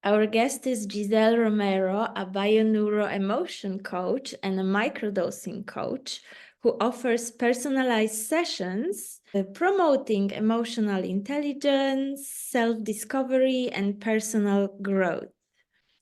Our guest is Gisel Romero, a bioneuroemotion coach and a microdosing coach who offers personalized sessions promoting emotional intelligence, self-discovery, and personal growth.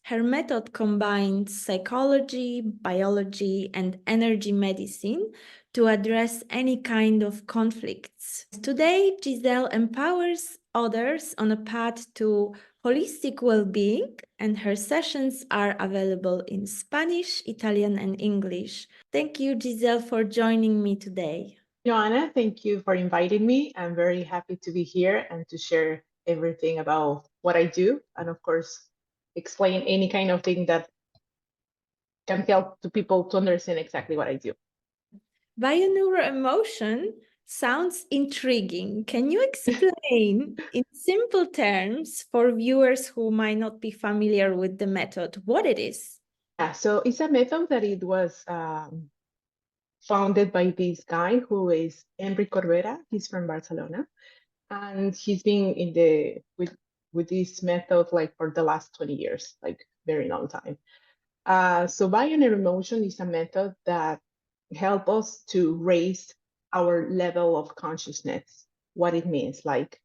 Her method combines psychology, biology, and energy medicine to address any kind of conflicts. Today, Giselle empowers others on a path to holistic well-being, and her sessions are available in Spanish, Italian, and English. Thank you, Giselle, for joining me today. Joanna, thank you for inviting me. I'm very happy to be here and to share everything about what I do, and of course, explain any kind of thing that can help to people to understand exactly what I do. Bioneuroemotion sounds intriguing. Can you explain in simple terms for viewers who might not be familiar with the method what it is? Yeah, so it's a method that it was founded by this guy who is Enrique Corbera. He's from Barcelona, and he's been in the with this method like for the last 20 years, like very long time. So bioneuroemotion is a method that help us to raise our level of consciousness. What it means, like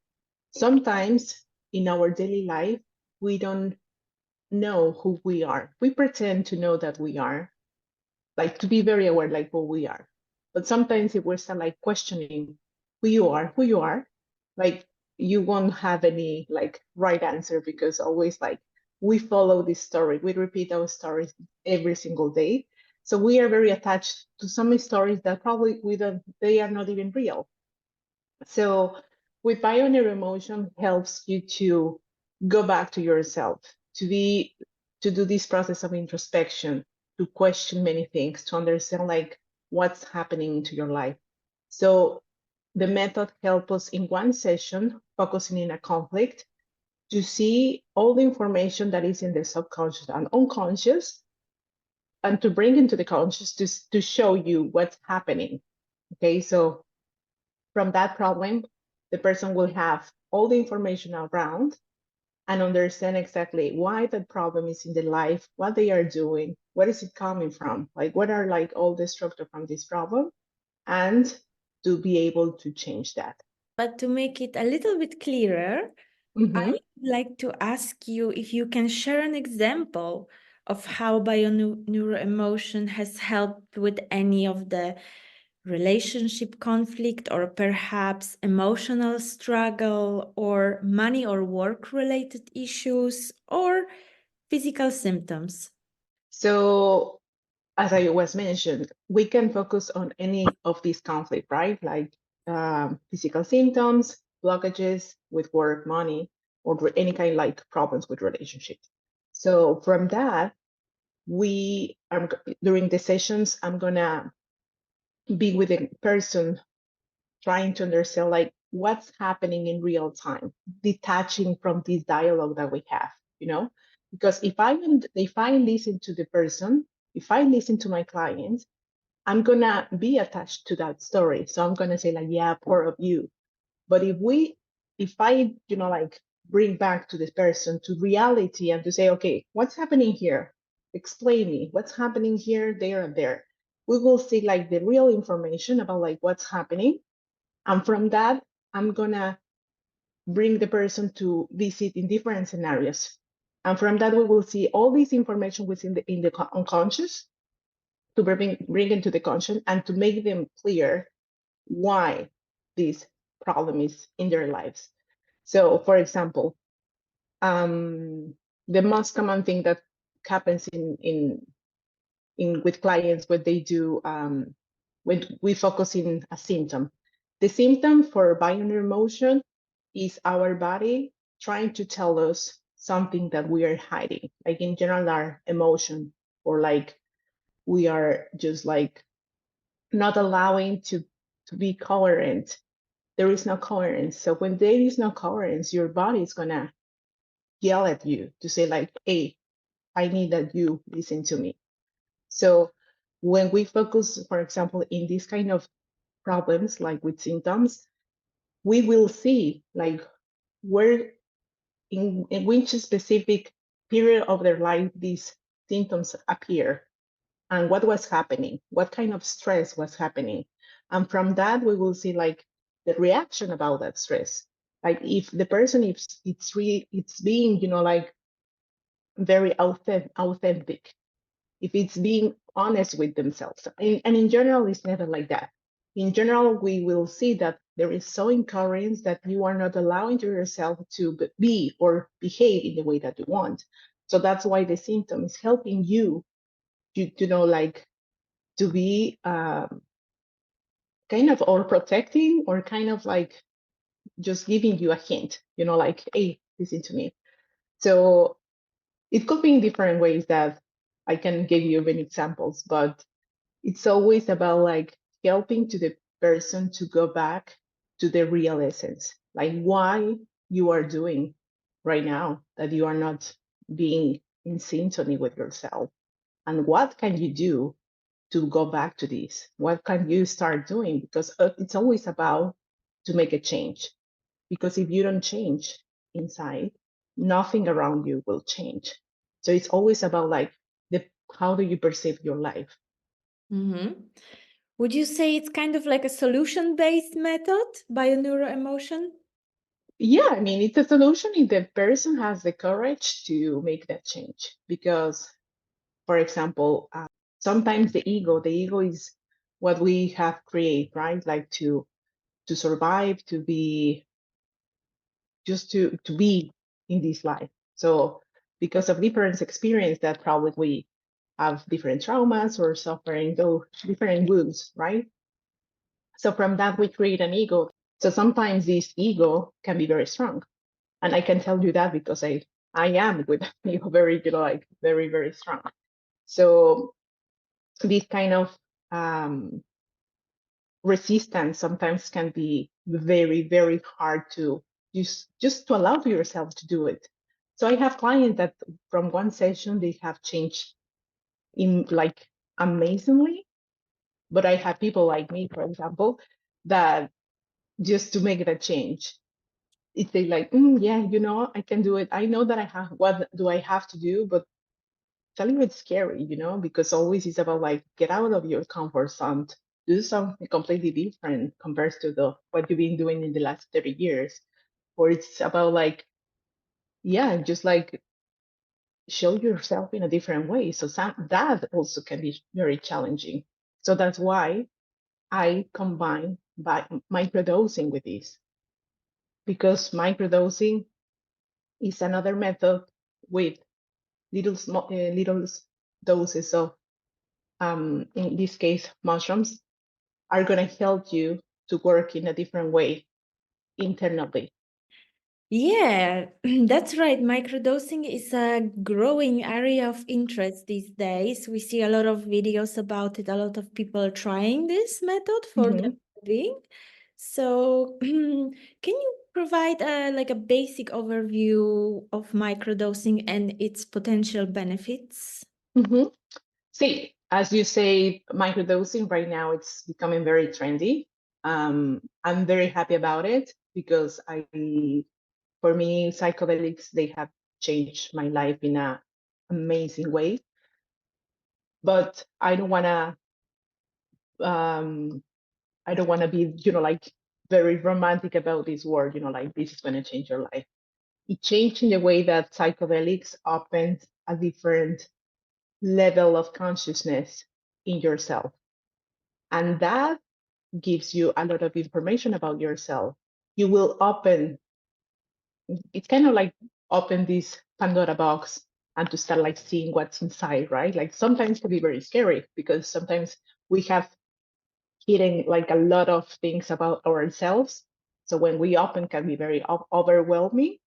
sometimes in our daily life, we don't know who we are. We pretend to know that we are, like to be very aware, like who we are. But sometimes if we start like questioning who you are, like you won't have any like right answer because always like we follow this story, we repeat our stories every single day. So we are very attached to some stories that probably we don't, they are not even real. So with Bioneuroemotion helps you to go back to yourself, to be to do this process of introspection, to question many things, to understand like what's happening to your life. So the method helps us in one session, focusing in a conflict, to see all the information that is in the subconscious and unconscious, and to bring into the conscious to show you what's happening. Okay, so from that problem, the person will have all the information around and understand exactly why that problem is in their life, what they are doing, where is it coming from, like what are like all the structure from this problem, and to be able to change that. But to make it a little bit clearer, Mm-hmm. I'd like to ask you if you can share an example of how bioneuroemotion has helped with any of the relationship conflict or perhaps emotional struggle or money or work related issues or physical symptoms. So as I was mentioned, we can focus on any of these conflict, right? Like physical symptoms, blockages with work, money, or any kind like problems with relationships. So from that, we are during the sessions, I'm gonna be with a person trying to understand like what's happening in real time, detaching from this dialogue that we have, you know? Because if I listen to the person, if I listen to my client, I'm gonna be attached to that story. So I'm gonna say like, yeah, poor of you. But if I, like bring back to this person to reality and to say, okay, what's happening here? Explain me what's happening here, there, and there. We will see like the real information about like what's happening. And from that, I'm gonna bring the person to visit in different scenarios. And from that, we will see all this information within in the unconscious to bring into the conscious and to make them clear why this problem is in their lives. So, for example, the most common thing that happens in with clients when they do when we focus in a symptom. The symptom for bioneuroemotion is our body trying to tell us something that we are hiding, like in general our emotion, or like we are just like not allowing to be coherent. There is no coherence. So when there is no coherence, your body is gonna yell at you to say like, hey, I need that you listen to me. So when we focus, for example, in this kind of problems, like with symptoms, we will see like where in which specific period of their life these symptoms appear and what was happening, what kind of stress was happening. And from that, we will see like the reaction about that stress. Like if the person it's being, like very authentic, if it's being honest with themselves. And in general, it's never like that. In general, we will see that there is so encouraged that you are not allowing to yourself to be or behave in the way that you want. So that's why the symptom is helping you to know, like, to be kind of or protecting or kind of like just giving you a hint, like, hey, listen to me. So it could be in different ways that I can give you many examples, but it's always about like helping to the person to go back to the real essence, like why you are doing right now that you are not being in synchrony with yourself, and what can you do to go back to this? What can you start doing? Because it's always about to make a change. Because if you don't change inside, nothing around you will change. So it's always about like the how do you perceive your life? Mm-hmm. Would you say it's kind of like a solution-based method, bioneuroemotion? Yeah, I mean, it's a solution if the person has the courage to make that change. Because, for example, sometimes the ego is what we have created, right? Like to survive, to be just to be in this life. So because of different experience that probably we have different traumas or suffering those different wounds, right? So from that we create an ego. So sometimes this ego can be very strong. And I can tell you that because I am with ego very, like very, very strong. So this kind of resistance sometimes can be very, very hard to just to allow yourself to do it. So I have clients that from one session they have changed in like amazingly, but I have people like me, for example, that just to make that change, it's like, yeah, I can do it. I know that I have, what do I have to do? But telling you it's scary, because always it's about like get out of your comfort zone, do something completely different compared to the what you've been doing in the last 30 years. Or it's about like, yeah, just like show yourself in a different way. So that also can be very challenging. So that's why I combine by microdosing with this, because microdosing is another method with little doses of in this case, mushrooms, are going to help you to work in a different way internally. Yeah, that's right. Microdosing is a growing area of interest these days. We see a lot of videos about it, a lot of people trying this method for their well-being. So, can you provide like a basic overview of microdosing and its potential benefits? See, as you say, microdosing right now, it's becoming very trendy. I'm very happy about it because for me, psychedelics, they have changed my life in a amazing way. But um, I don't want to be, like very romantic about this word, like this is going to change your life. It changed in the way that psychedelics opened a different level of consciousness in yourself. And that gives you a lot of information about yourself. You will it's kind of like open this Pandora box and to start like seeing what's inside, right? Like sometimes it can be very scary because sometimes we have hidden like a lot of things about ourselves. So when we open can be very overwhelming.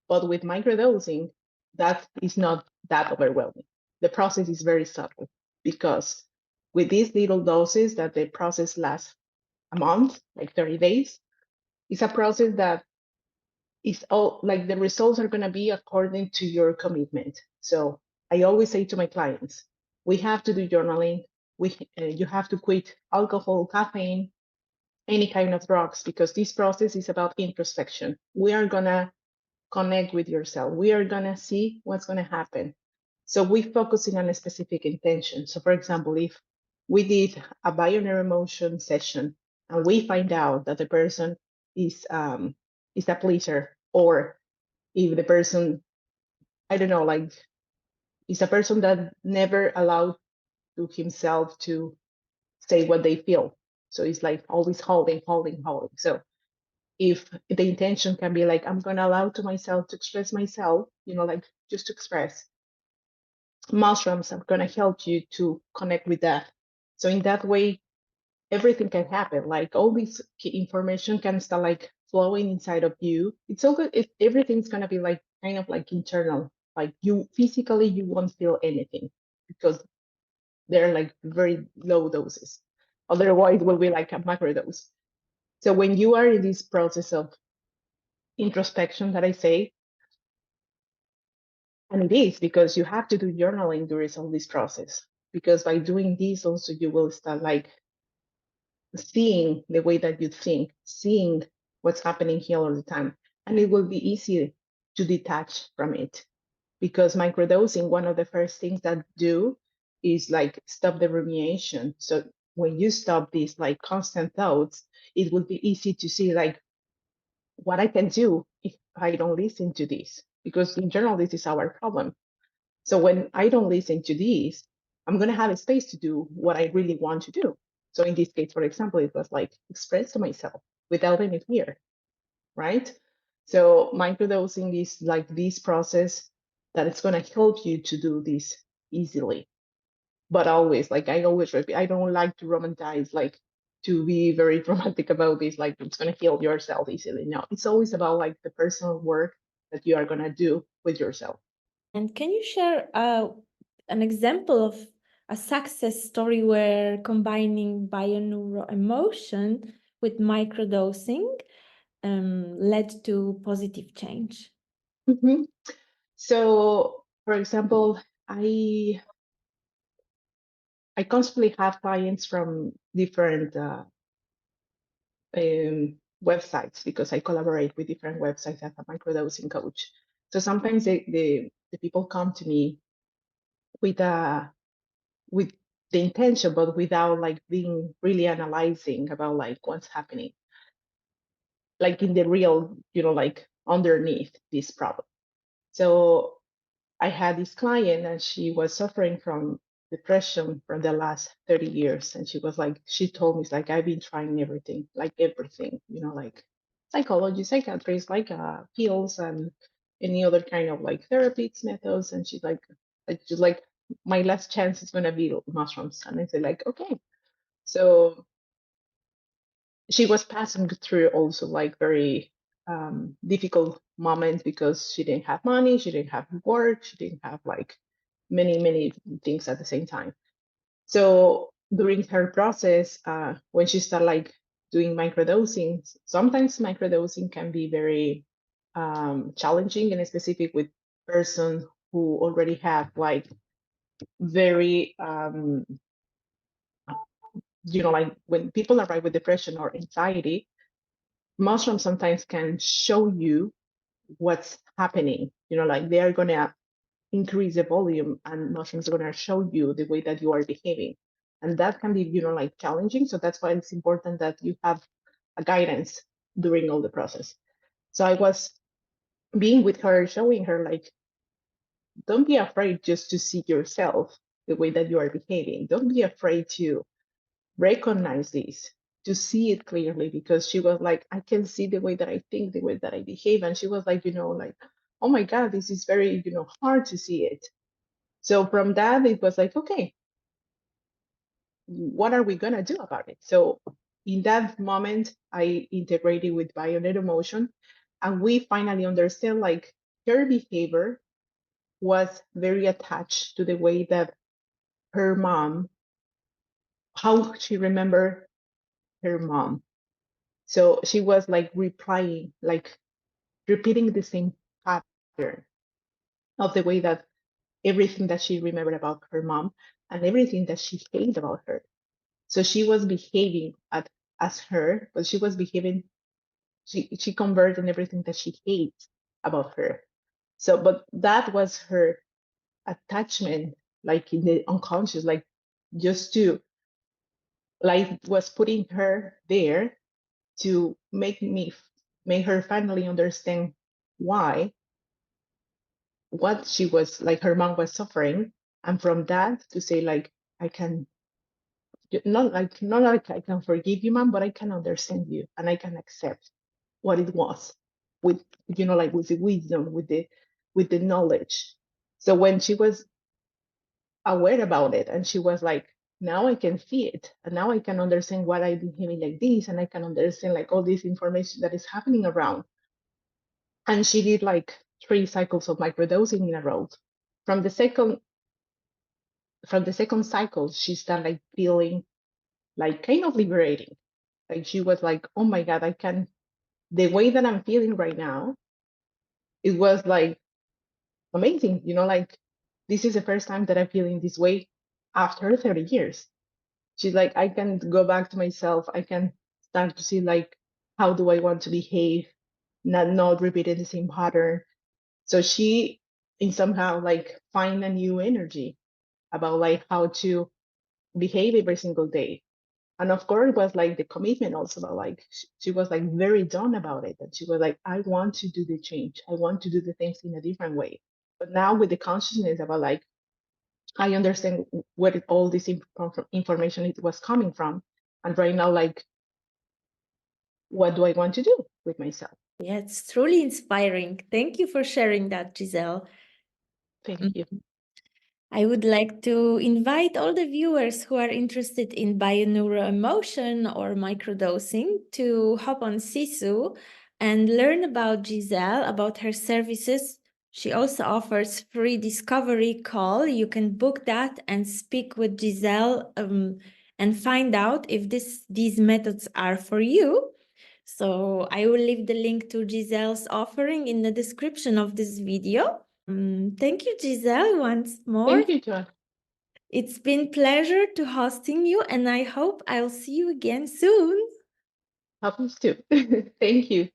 But with microdosing, that is not that overwhelming. The process is very subtle because with these little doses that the process lasts a month, like 30 days, it's a process that is all like the results are going to be according to your commitment. So I always say to my clients, we have to do journaling. You have to quit alcohol, caffeine, any kind of drugs, because this process is about introspection. We are going to connect with yourself. We are gonna see what's gonna happen. So we focusing on a specific intention. So for example, if we did a bioneuroemotion session and we find out that the person is a pleaser, or if the person, I don't know, like is a person that never allowed to himself to say what they feel. So it's like always holding, holding, holding. So if the intention can be like, I'm going to allow to myself to express myself, like just to express, mushrooms are going to help you to connect with that. So in that way, everything can happen. Like all this information can start like flowing inside of you. It's so good if everything's going to be like kind of like internal, like you physically, you won't feel anything because they're like very low doses. Otherwise, it will be like a macro dose. So when you are in this process of introspection that I say, and it is because you have to do journaling during all this process, because by doing this also you will start like seeing the way that you think, seeing what's happening here all the time, and it will be easy to detach from it. Because microdosing, one of the first things that do is like stop the rumination. So when you stop these like constant thoughts, it will be easy to see like what I can do if I don't listen to this. Because in general, this is our problem. So when I don't listen to this, I'm going to have a space to do what I really want to do. So in this case, for example, it was like express to myself without any fear, right? So microdosing is like this process that it's going to help you to do this easily. But always, like I always repeat, I don't like to romanticize, like to be very romantic about this, like it's going to heal yourself easily. No, it's always about like the personal work that you are going to do with yourself. And can you share an example of a success story where combining bioneuroemotion with microdosing led to positive change? Mm-hmm. So, for example, I constantly have clients from different websites because I collaborate with different websites as a microdosing coach. So sometimes the people come to me with with the intention, but without like being really analyzing about like what's happening, like in the real, like underneath this problem. So I had this client and she was suffering from depression for the last 30 years. And she was like, she told me, it's like, I've been trying everything, like psychology, psychiatrists, like pills and any other kind of like therapies methods. And she's like, my last chance is going to be mushrooms. And I said like, okay. So she was passing through also like very difficult moments because she didn't have money, she didn't have work, she didn't have like many things at the same time. So during her process, when she started like doing microdosing, sometimes microdosing can be very challenging and specific with person who already have like very like when people arrive with depression or anxiety, mushrooms sometimes can show you what's happening. Like they are going to increase the volume and mushrooms are going to show you the way that you are behaving. And that can be, like challenging. So that's why it's important that you have a guidance during all the process. So I was being with her, showing her, like, don't be afraid just to see yourself the way that you are behaving. Don't be afraid to recognize this, to see it clearly, because she was like, I can see the way that I think, the way that I behave. And she was like, like, oh my God, this is very, hard to see it. So from that, it was like, okay, what are we going to do about it? So in that moment, I integrated with Bioneuroemotion, and we finally understand like her behavior was very attached to the way that her mom, how she remembered her mom. So she was like replying, like repeating the same pattern of the way that everything that she remembered about her mom and everything that she hated about her. So she was behaving as her, but she was behaving, she converted everything that she hates about her. So, but that was her attachment, like in the unconscious, like just to, like was putting her there to make her finally understand why, what she was, like her mom was suffering, and from that to say like, I can, not like I can forgive you, mom, but I can understand you and I can accept what it was, with, you know, like with the wisdom, with the knowledge. So when she was aware about it and she was like, now I can see it and now I can understand why I'm behaving like this, and I can understand like all this information that is happening around. And she did like 3 cycles of microdosing in a row. From the second cycle, she started like feeling like kind of liberating. Like she was like, oh my God, I can, the way that I'm feeling right now, it was like amazing, you know, like this is the first time that I'm feeling this way after 30 years. She's like, I can go back to myself. I can start to see like, how do I want to behave, not repeating the same pattern. So she, in somehow like find a new energy about like how to behave every single day. And of course, it was like the commitment also about like, she was like very done about it. And she was like, I want to do the change. I want to do the things in a different way. But now with the consciousness about like, I understand where all this information it was coming from. And right now, like, what do I want to do with myself? Yeah, it's truly inspiring. Thank you for sharing that, Giselle. Thank you. I would like to invite all the viewers who are interested in bioneuroemotion or microdosing to hop on Sisu and learn about Giselle, about her services. She also offers free discovery call. You can book that and speak with Giselle and find out if these methods are for you. So I will leave the link to Giselle's offering in the description of this video. Thank you, Giselle, once more. Thank you, John. It's been pleasure to hosting you, and I hope I'll see you again soon. Happens too. Thank you.